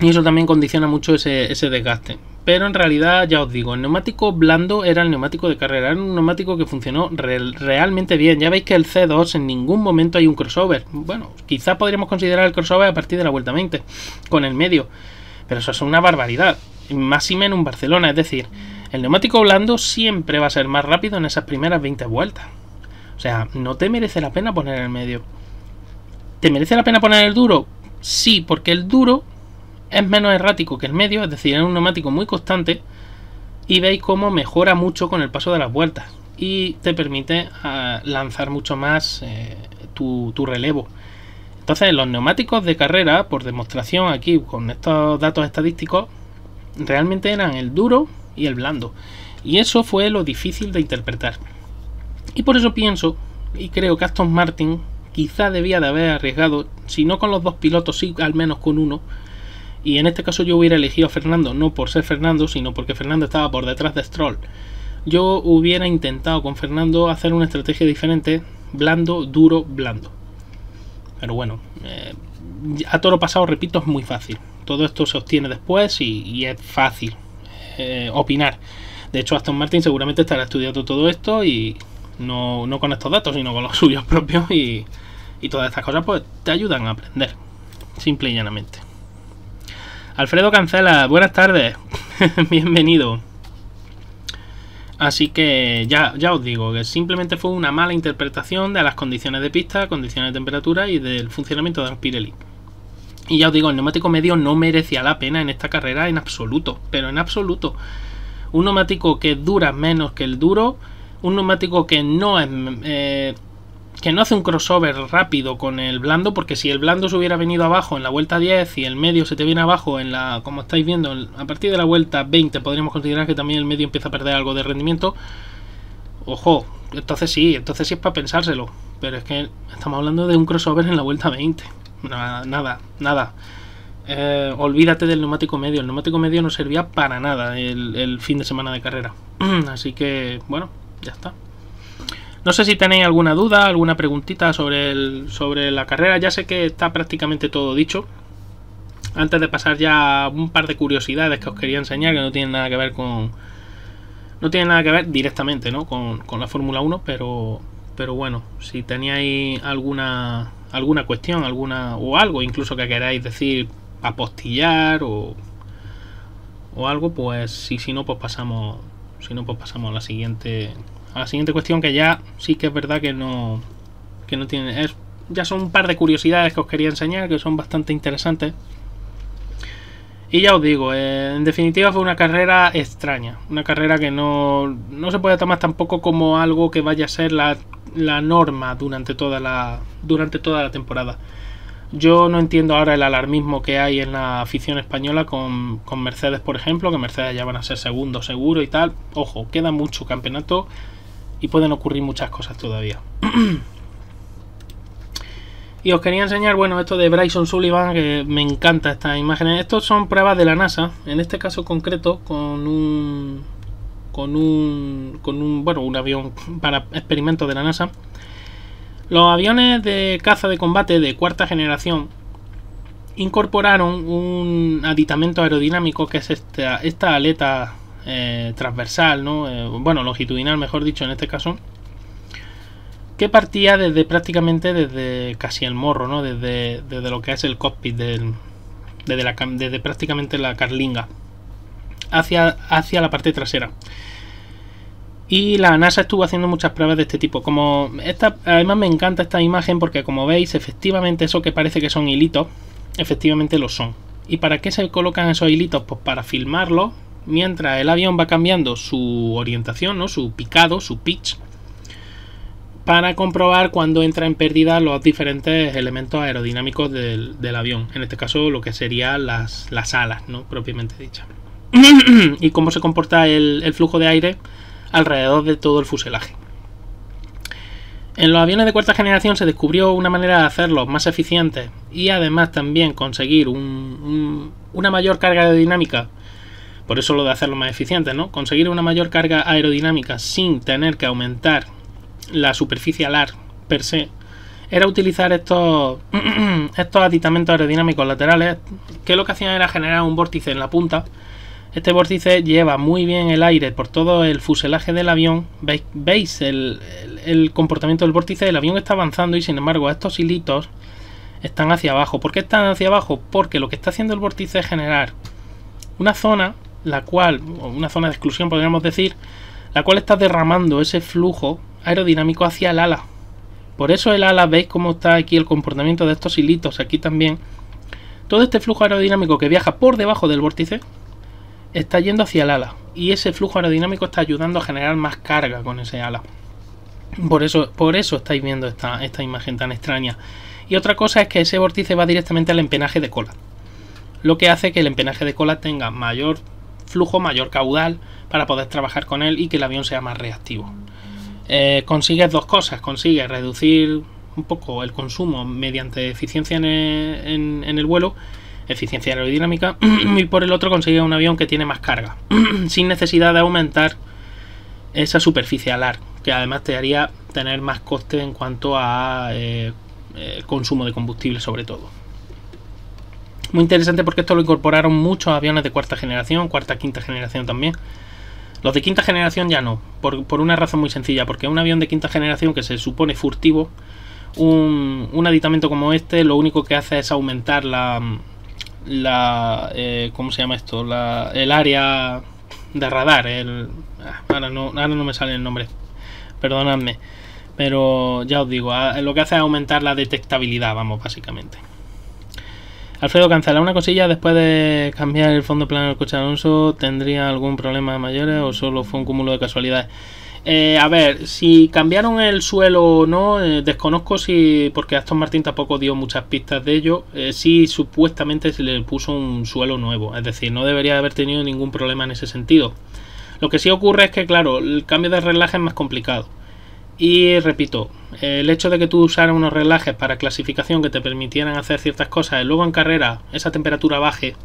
y eso también condiciona mucho ese desgaste. Pero en realidad, ya os digo, el neumático blando era el neumático de carrera. Era un neumático que funcionó realmente bien. Ya veis que el C2 en ningún momento hay un crossover. Bueno, quizás podríamos considerar el crossover a partir de la vuelta 20 con el medio. Pero eso es una barbaridad. Máxime en un Barcelona. Es decir, el neumático blando siempre va a ser más rápido en esas primeras 20 vueltas. O sea, no te merece la pena poner el medio. ¿Te merece la pena poner el duro? Sí, porque el duro es menos errático que el medio, es decir, es un neumático muy constante y veis cómo mejora mucho con el paso de las vueltas y te permite lanzar mucho más tu relevo. Entonces los neumáticos de carrera, por demostración aquí con estos datos estadísticos, realmente eran el duro y el blando, y eso fue lo difícil de interpretar. Y por eso pienso y creo que Aston Martin quizá debía de haber arriesgado, si no con los dos pilotos, sí al menos con uno. Y en este caso yo hubiera elegido a Fernando, no por ser Fernando, sino porque Fernando estaba por detrás de Stroll. Yo hubiera intentado con Fernando hacer una estrategia diferente, blando, duro, blando. Pero bueno, a toro pasado, repito, es muy fácil. Todo esto se obtiene después y es fácil opinar. De hecho, Aston Martin seguramente estará estudiando todo esto y no con estos datos, sino con los suyos propios y todas estas cosas pues te ayudan a aprender, simple y llanamente. Alfredo Cancela, buenas tardes. Bienvenido. Así que ya os digo que simplemente fue una mala interpretación de las condiciones de pista, condiciones de temperatura y del funcionamiento de Pirelli. Y ya os digo, el neumático medio no merecía la pena en esta carrera en absoluto, pero en absoluto. Un neumático que dura menos que el duro, un neumático que no es que no hace un crossover rápido con el blando, porque si el blando se hubiera venido abajo en la vuelta 10 y el medio se te viene abajo en la, como estáis viendo, a partir de la vuelta 20 podríamos considerar que también el medio empieza a perder algo de rendimiento. Ojo, entonces sí es para pensárselo, pero es que estamos hablando de un crossover en la vuelta 20. Nada. Olvídate del neumático medio. El neumático medio no servía para nada el fin de semana de carrera. Así que, bueno, ya está. No sé si tenéis alguna duda, alguna preguntita sobre la carrera. Ya sé que está prácticamente todo dicho. Antes de pasar ya a un par de curiosidades que os quería enseñar, que no tienen nada que ver con... No tienen nada que ver directamente, ¿no?, con la Fórmula 1, pero bueno, si teníais alguna cuestión, o algo incluso que queráis decir, apostillar o algo, pues si no, pues pasamos a la siguiente cuestión, que ya sí que es verdad que no tiene, ya son un par de curiosidades que os quería enseñar, que son bastante interesantes. Y ya os digo, en definitiva fue una carrera extraña, una carrera que no se puede tomar tampoco como algo que vaya a ser la norma durante toda la temporada. Yo no entiendo ahora el alarmismo que hay en la afición española con Mercedes, por ejemplo, que Mercedes ya van a ser segundos seguro y tal. Ojo, queda mucho campeonato y pueden ocurrir muchas cosas todavía. Y os quería enseñar, bueno, esto de Bryson Sullivan, que me encanta estas imágenes. Estos son pruebas de la NASA, en este caso concreto con un avión para experimentos de la NASA. Los aviones de caza de combate de cuarta generación incorporaron un aditamento aerodinámico que es esta aleta transversal, ¿no? Longitudinal, mejor dicho, en este caso, que partía prácticamente desde casi el morro, ¿no? Desde lo que es el cockpit, desde prácticamente la carlinga hacia la parte trasera. Y la NASA estuvo haciendo muchas pruebas de este tipo. Además me encanta esta imagen porque, como veis, efectivamente eso que parece que son hilitos, efectivamente lo son. ¿Y para qué se colocan esos hilitos? Pues para filmarlo mientras el avión va cambiando su orientación, ¿no?, su picado, su pitch, para comprobar cuando entra en pérdida los diferentes elementos aerodinámicos del avión. En este caso lo que serían las alas, ¿no?, propiamente dichas. Y cómo se comporta el flujo de aire alrededor de todo el fuselaje. En los aviones de cuarta generación se descubrió una manera de hacerlos más eficientes y además también conseguir una mayor carga aerodinámica Por eso lo de hacerlo más eficiente, ¿no? Conseguir una mayor carga aerodinámica sin tener que aumentar la superficie alar per se era utilizar estos aditamentos aerodinámicos laterales, que lo que hacían era generar un vórtice en la punta. Este vórtice lleva muy bien el aire por todo el fuselaje del avión. ¿Veis el comportamiento del vórtice? El avión está avanzando y sin embargo estos hilitos están hacia abajo. ¿Por qué están hacia abajo? Porque lo que está haciendo el vórtice es generar una zona, una zona de exclusión podríamos decir, la cual está derramando ese flujo aerodinámico hacia el ala. Por eso el ala, veis cómo está aquí el comportamiento de estos hilitos, aquí también. Todo este flujo aerodinámico que viaja por debajo del vórtice está yendo hacia el ala, y ese flujo aerodinámico está ayudando a generar más carga con ese ala. Por eso estáis viendo esta imagen tan extraña. Y otra cosa es que ese vórtice va directamente al empenaje de cola, lo que hace que el empenaje de cola tenga mayor flujo, mayor caudal para poder trabajar con él y que el avión sea más reactivo. Consigues dos cosas: consigues reducir un poco el consumo mediante eficiencia en el vuelo, eficiencia aerodinámica, y por el otro consigues un avión que tiene más carga sin necesidad de aumentar esa superficie alar, que además te haría tener más coste en cuanto a consumo de combustible sobre todo. Muy interesante porque esto lo incorporaron muchos aviones de cuarta generación, quinta generación también. Los de quinta generación ya no, por una razón muy sencilla, porque un avión de quinta generación que se supone furtivo, un aditamento como este lo único que hace es aumentar ¿cómo se llama esto? El área de radar. Ahora no me sale el nombre, perdonadme, pero ya os digo, lo que hace es aumentar la detectabilidad, vamos, básicamente. Alfredo cancela una cosilla: después de cambiar el fondo plano del coche de Alonso, ¿tendría algún problema mayores o solo fue un cúmulo de casualidades? A ver, si cambiaron el suelo o no, desconozco si, porque Aston Martin tampoco dio muchas pistas de ello. Sí, supuestamente se le puso un suelo nuevo, es decir, no debería haber tenido ningún problema en ese sentido. Lo que sí ocurre es que, claro, el cambio de relaje es más complicado. Y repito, el hecho de que tú usaras unos relajes para clasificación que te permitieran hacer ciertas cosas y luego en carrera esa temperatura baje,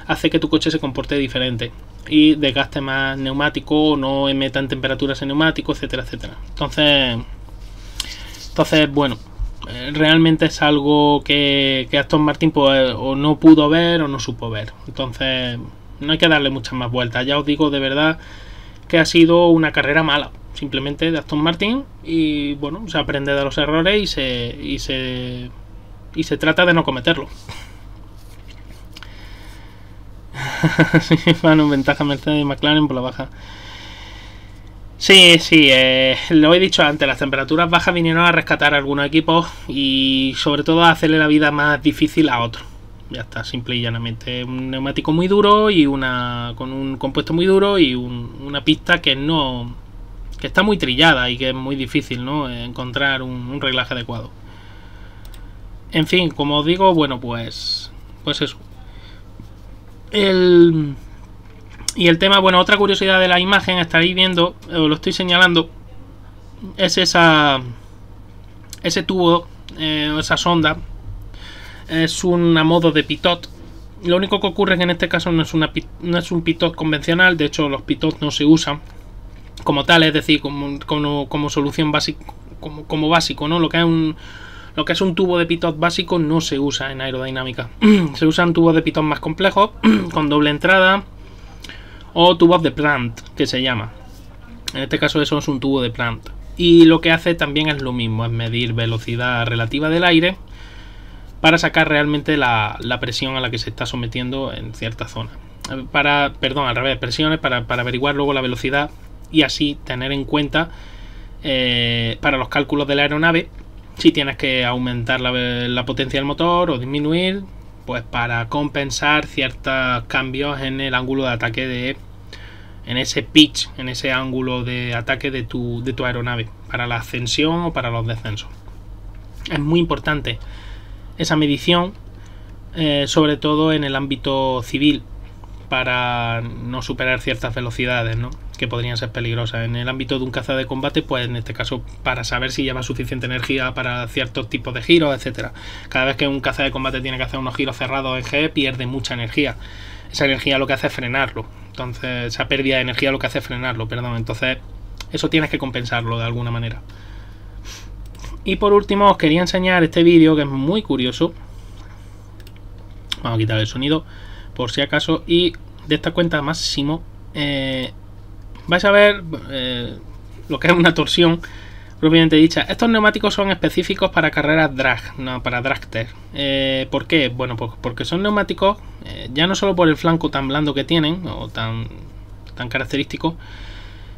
hace que tu coche se comporte diferente y desgaste más neumático, no emetan temperaturas en neumático, etcétera, etcétera. Entonces bueno, realmente es algo que Aston Martin pues, o no pudo ver o no supo ver. Entonces no hay que darle muchas más vueltas. Ya os digo de verdad que ha sido una carrera mala, simplemente, de Aston Martin, y bueno, se aprende de los errores y se trata de no cometerlo. Bueno, ventaja Mercedes y McLaren por la baja. Sí, lo he dicho antes, las temperaturas bajas vinieron a rescatar a algunos equipos y sobre todo a hacerle la vida más difícil a otros. Ya está, simple y llanamente. Un neumático muy duro y con un compuesto muy duro y una pista que está muy trillada y que es muy difícil, ¿no?, encontrar un reglaje adecuado. En fin, como os digo, bueno, pues eso. Y el tema, bueno, otra curiosidad de la imagen, estaréis viendo, os lo estoy señalando, es ese tubo, esa sonda. Es a modo de pitot. Lo único que ocurre es que en este caso no es un pitot convencional. De hecho, los pitots no se usan como tal, es decir, como solución básica, como básico, ¿no? Lo que es un tubo de pitot básico no se usa en aerodinámica. Se usan tubos de pitot más complejos, con doble entrada, o tubos de plant, que se llama. En este caso eso es un tubo de plant. Y lo que hace también es lo mismo, es medir velocidad relativa del aire para sacar realmente la presión a la que se está sometiendo en cierta zona. Perdón, al revés, presiones para averiguar luego la velocidad y así tener en cuenta para los cálculos de la aeronave si tienes que aumentar la potencia del motor o disminuir, pues para compensar ciertos cambios en el ángulo de ataque en ese pitch, en ese ángulo de ataque de tu aeronave, para la ascensión o para los descensos. Es muy importante esa medición, sobre todo en el ámbito civil, para no superar ciertas velocidades, ¿no? que podrían ser peligrosas. En el ámbito de un caza de combate, pues en este caso para saber si lleva suficiente energía para ciertos tipos de giros, etcétera. Cada vez que un caza de combate tiene que hacer unos giros cerrados en G, pierde mucha energía. Esa energía lo que hace es frenarlo. Entonces, esa pérdida de energía lo que hace es frenarlo, perdón. Entonces, eso tienes que compensarlo de alguna manera. Y por último, os quería enseñar este vídeo que es muy curioso. Vamos a quitar el sonido por si acaso. Y de esta cuenta máximo vais a ver lo que es una torsión propiamente dicha. Estos neumáticos son específicos para carreras drag, no para dragster. ¿Por qué? Bueno, pues porque son neumáticos ya no solo por el flanco tan blando que tienen o tan característico,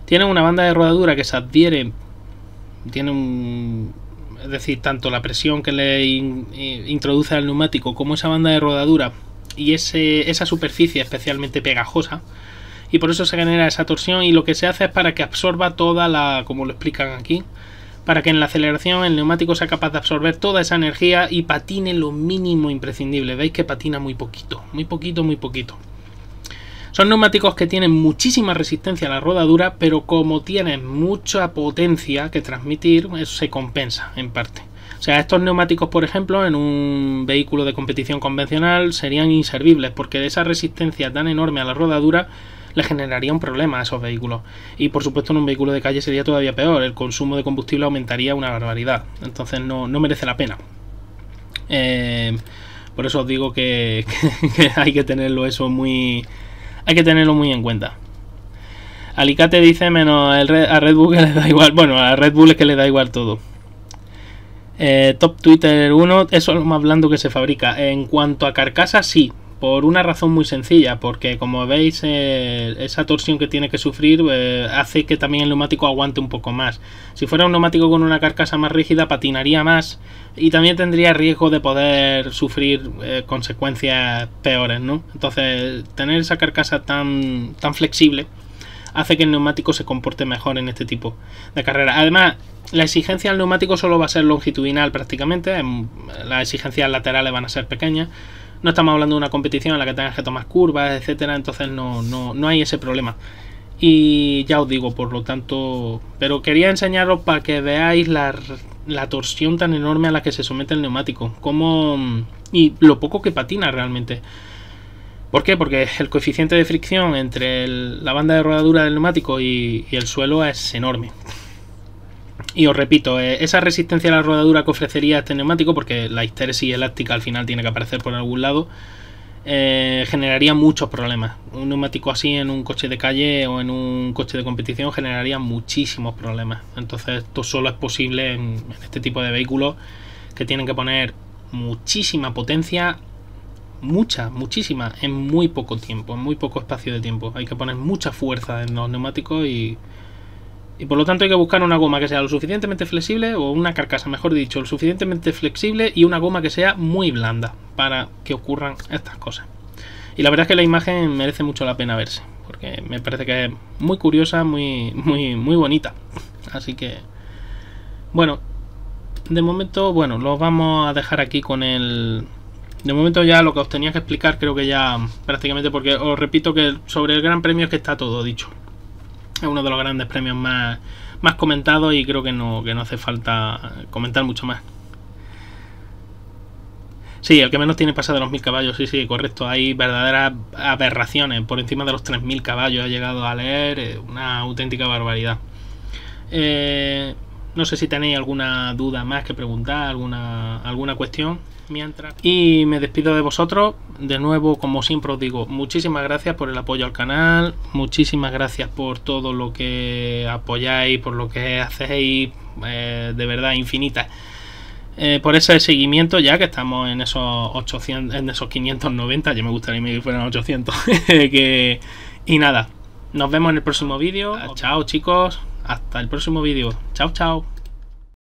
tienen una banda de rodadura que se adhiere, es decir, tanto la presión que le introduce al neumático como esa banda de rodadura y esa superficie especialmente pegajosa, y por eso se genera esa torsión, y lo que se hace es para que absorba toda la, como lo explican aquí, para que en la aceleración el neumático sea capaz de absorber toda esa energía y patine lo mínimo imprescindible. Veis que patina muy poquito, muy poquito, muy poquito. Son neumáticos que tienen muchísima resistencia a la rodadura, pero como tienen mucha potencia que transmitir, eso se compensa en parte. O sea, estos neumáticos, por ejemplo, en un vehículo de competición convencional serían inservibles, porque de esa resistencia tan enorme a la rodadura le generaría un problema a esos vehículos. Y por supuesto en un vehículo de calle sería todavía peor, el consumo de combustible aumentaría una barbaridad. Entonces no merece la pena. Por eso os digo que hay que tenerlo muy en cuenta. Alicate dice menos a Red Bull que le da igual. Bueno, a Red Bull es que le da igual todo. Top Twitter 1, eso es lo más blando que se fabrica. En cuanto a carcasa, sí, por una razón muy sencilla, porque como veis esa torsión que tiene que sufrir hace que también el neumático aguante un poco más. Si fuera un neumático con una carcasa más rígida, patinaría más y también tendría riesgo de poder sufrir consecuencias peores, ¿no? Entonces, tener esa carcasa tan flexible hace que el neumático se comporte mejor en este tipo de carrera. Además, la exigencia del neumático solo va a ser longitudinal prácticamente, las exigencias laterales van a ser pequeñas. No estamos hablando de una competición en la que tengas que tomar curvas, etcétera, entonces no hay ese problema. Y ya os digo, por lo tanto, pero quería enseñaros para que veáis la torsión tan enorme a la que se somete el neumático, y lo poco que patina realmente. ¿Por qué? Porque el coeficiente de fricción entre la banda de rodadura del neumático y el suelo es enorme. Y os repito, esa resistencia a la rodadura que ofrecería este neumático, porque la histéresis elástica al final tiene que aparecer por algún lado, generaría muchos problemas. Un neumático así en un coche de calle o en un coche de competición generaría muchísimos problemas. Entonces esto solo es posible en este tipo de vehículos, que tienen que poner muchísima potencia, muchísima, en muy poco tiempo, en muy poco espacio de tiempo. Hay que poner mucha fuerza en los neumáticos y por lo tanto hay que buscar una goma que sea lo suficientemente flexible, o una carcasa, mejor dicho, lo suficientemente flexible, y una goma que sea muy blanda para que ocurran estas cosas. Y la verdad es que la imagen merece mucho la pena verse, porque me parece que es muy curiosa, muy bonita. Así que, bueno, de momento, bueno, lo vamos a dejar aquí con el... De momento ya lo que os tenía que explicar creo que ya prácticamente, porque os repito que sobre el Gran Premio es que está todo dicho. Es uno de los grandes premios más comentados y creo que no hace falta comentar mucho más. Sí, el que menos tiene pasa de los 1000 caballos, sí, correcto. Hay verdaderas aberraciones. Por encima de los 3000 caballos he llegado a leer, una auténtica barbaridad. No sé si tenéis alguna duda más que preguntar, alguna cuestión. Y me despido de vosotros. De nuevo, como siempre os digo, muchísimas gracias por el apoyo al canal, muchísimas gracias por todo lo que apoyáis, por lo que hacéis, de verdad infinitas, por ese seguimiento, ya que estamos en esos 800, en esos 590. Ya me gustaría que fueran 800. Y nada, nos vemos en el próximo vídeo. Chao chicos, hasta el próximo vídeo. Chao.